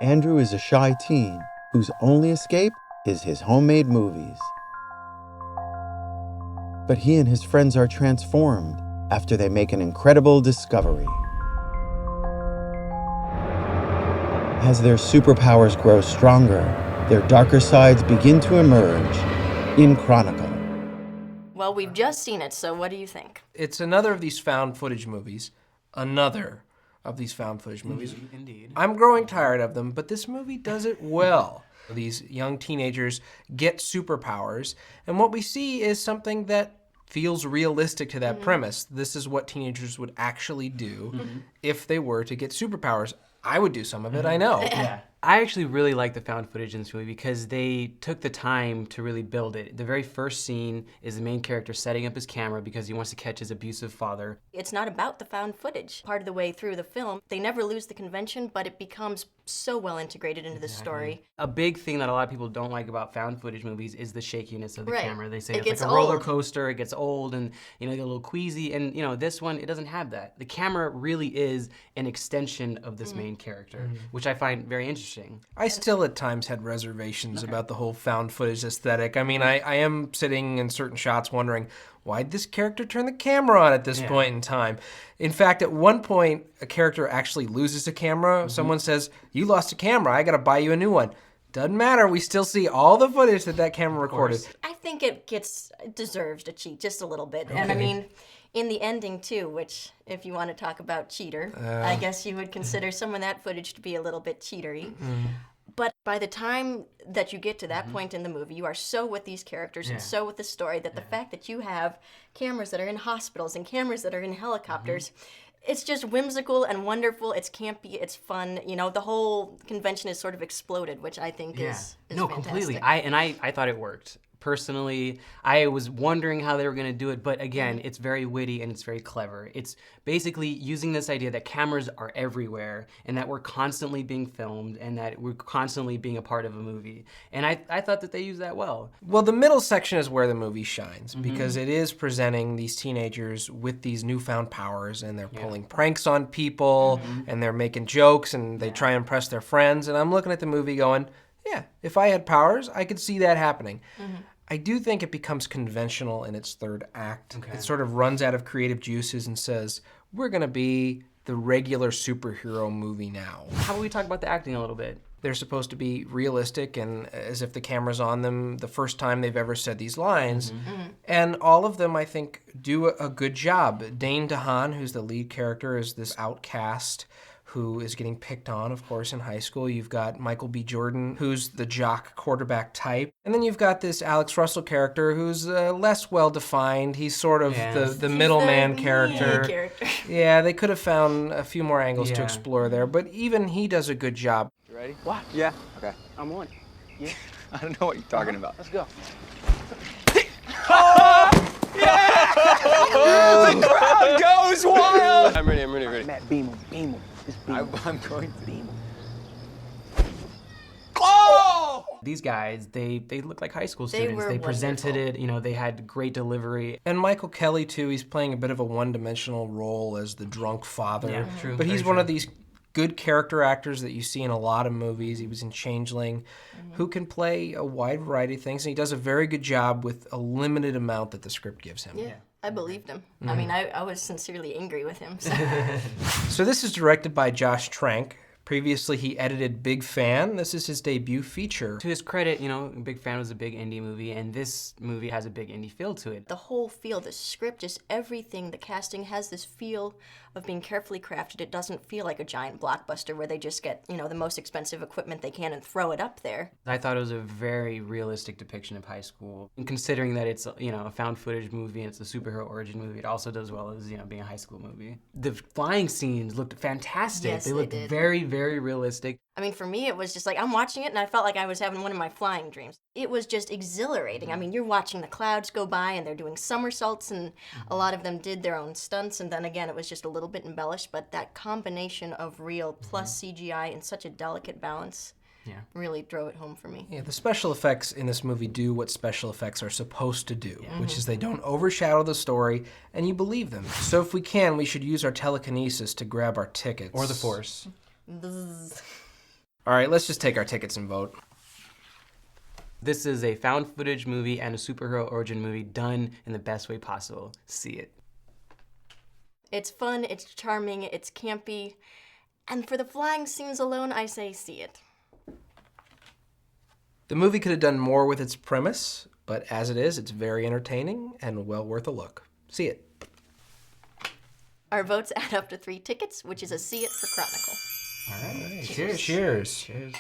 Andrew is a shy teen whose only escape is his homemade movies. But he and his friends are transformed after they make an incredible discovery. As their superpowers grow stronger, their darker sides begin to emerge in Chronicle. Well, we've just seen it, so what do you think? It's another of these found footage movies. Another of these found footage movies. Indeed. I'm growing tired of them, but this movie does it well. These young teenagers get superpowers, and what we see is something that feels realistic to that premise. This is what teenagers would actually do if they were to get superpowers. I would do some of it, I know. Yeah. I actually really like the found footage in this movie because they took the time to really build it. The very first scene is the main character setting up his camera because he wants to catch his abusive father. It's not about the found footage. Part of the way through the film, they never lose the convention, but it becomes so well integrated into the story. A big thing that a lot of people don't like about found footage movies is the shakiness of the Right. camera. They say It it's gets like a roller old. coaster, it gets old, and you get a little queasy. And this one, it doesn't have that. The camera really is an extension of this main character, which I find very interesting. I still at times had reservations about the whole found footage aesthetic. I mean, I am sitting in certain shots wondering, why'd this character turn the camera on at this point in time? In fact, at one point, a character actually loses a camera. Someone says, "You lost a camera, I gotta buy you a new one." Doesn't matter, we still see all the footage that camera recorded. I think it deserves to cheat just a little bit. And I mean, in the ending too, which if you want to talk about cheater, I guess you would consider some of that footage to be a little bit cheatery. But by the time that you get to that point in the movie, you are so with these characters and so with the story that the fact that you have cameras that are in hospitals and cameras that are in helicopters, it's just whimsical and wonderful. It's campy, it's fun. The whole convention is sort of exploded, which I think is No, fantastic. completely. I thought it worked. Personally, I was wondering how they were going to do it, but again, it's very witty and it's very clever. It's basically using this idea that cameras are everywhere and that we're constantly being filmed and that we're constantly being a part of a movie. And I thought that they used that well. Well, the middle section is where the movie shines because it is presenting these teenagers with these newfound powers and they're pulling pranks on people and they're making jokes and they try and impress their friends. And I'm looking at the movie going, yeah, if I had powers, I could see that happening. I do think it becomes conventional in its third act. It sort of runs out of creative juices and says, we're going to be the regular superhero movie now. How about we talk about the acting a little bit? They're supposed to be realistic and as if the camera's on them the first time they've ever said these lines. And all of them, I think, do a good job. Dane DeHaan, who's the lead character, is this outcast who is getting picked on, of course, in high school. You've got Michael B. Jordan, who's the jock quarterback type. And then you've got this Alex Russell character who's less well-defined. He's sort of the middleman character. Yeah, they could have found a few more angles to explore there, but even he does a good job. You ready? What? Yeah. Okay. I'm on. Yeah. I don't know what you're talking about. Let's go. The crowd goes wild! I'm ready. Matt, beam him. Just beam him. I'm going to. Beam him. Oh! These guys, they look like high school students. were They presented wonderful. it, they had great delivery. And Michael Kelly, too, he's playing a bit of a one-dimensional role as the drunk father. Yeah, true. But he's Very one true. of these good character actors that you see in a lot of movies. He was in Changeling, who can play a wide variety of things. And he does a very good job with a limited amount that the script gives him. Yeah, I believed him. I mean, I was sincerely angry with him. So. So this is directed by Josh Trank. Previously, he edited Big Fan. This is his debut feature. To his credit, Big Fan was a big indie movie, and this movie has a big indie feel to it. The whole feel, the script, just everything, the casting has this feel of being carefully crafted. It doesn't feel like a giant blockbuster where they just get, the most expensive equipment they can and throw it up there. I thought it was a very realistic depiction of high school. And considering that it's, a found footage movie and it's a superhero origin movie, it also does well as, being a high school movie. The flying scenes looked fantastic. Yes, they looked did. very, very realistic. I mean, for me, it was just like, I'm watching it and I felt like I was having one of my flying dreams. It was just exhilarating. I mean, you're watching the clouds go by and they're doing somersaults and a lot of them did their own stunts. And then again, it was just a little bit embellished, but that combination of real plus CGI in such a delicate balance really drove it home for me. Yeah, the special effects in this movie do what special effects are supposed to do, which is they don't overshadow the story and you believe them. So if we can, we should use our telekinesis to grab our tickets. Or the Force. Bzzz. All right, let's just take our tickets and vote. This is a found footage movie and a superhero origin movie done in the best way possible. See it. It's fun, it's charming, it's campy, and for the flying scenes alone, I say see it. The movie could have done more with its premise, but as it is, it's very entertaining and well worth a look. See it. Our votes add up to 3 tickets, which is a see it for Chronicle. All right. Cheers. Cheers. Cheers.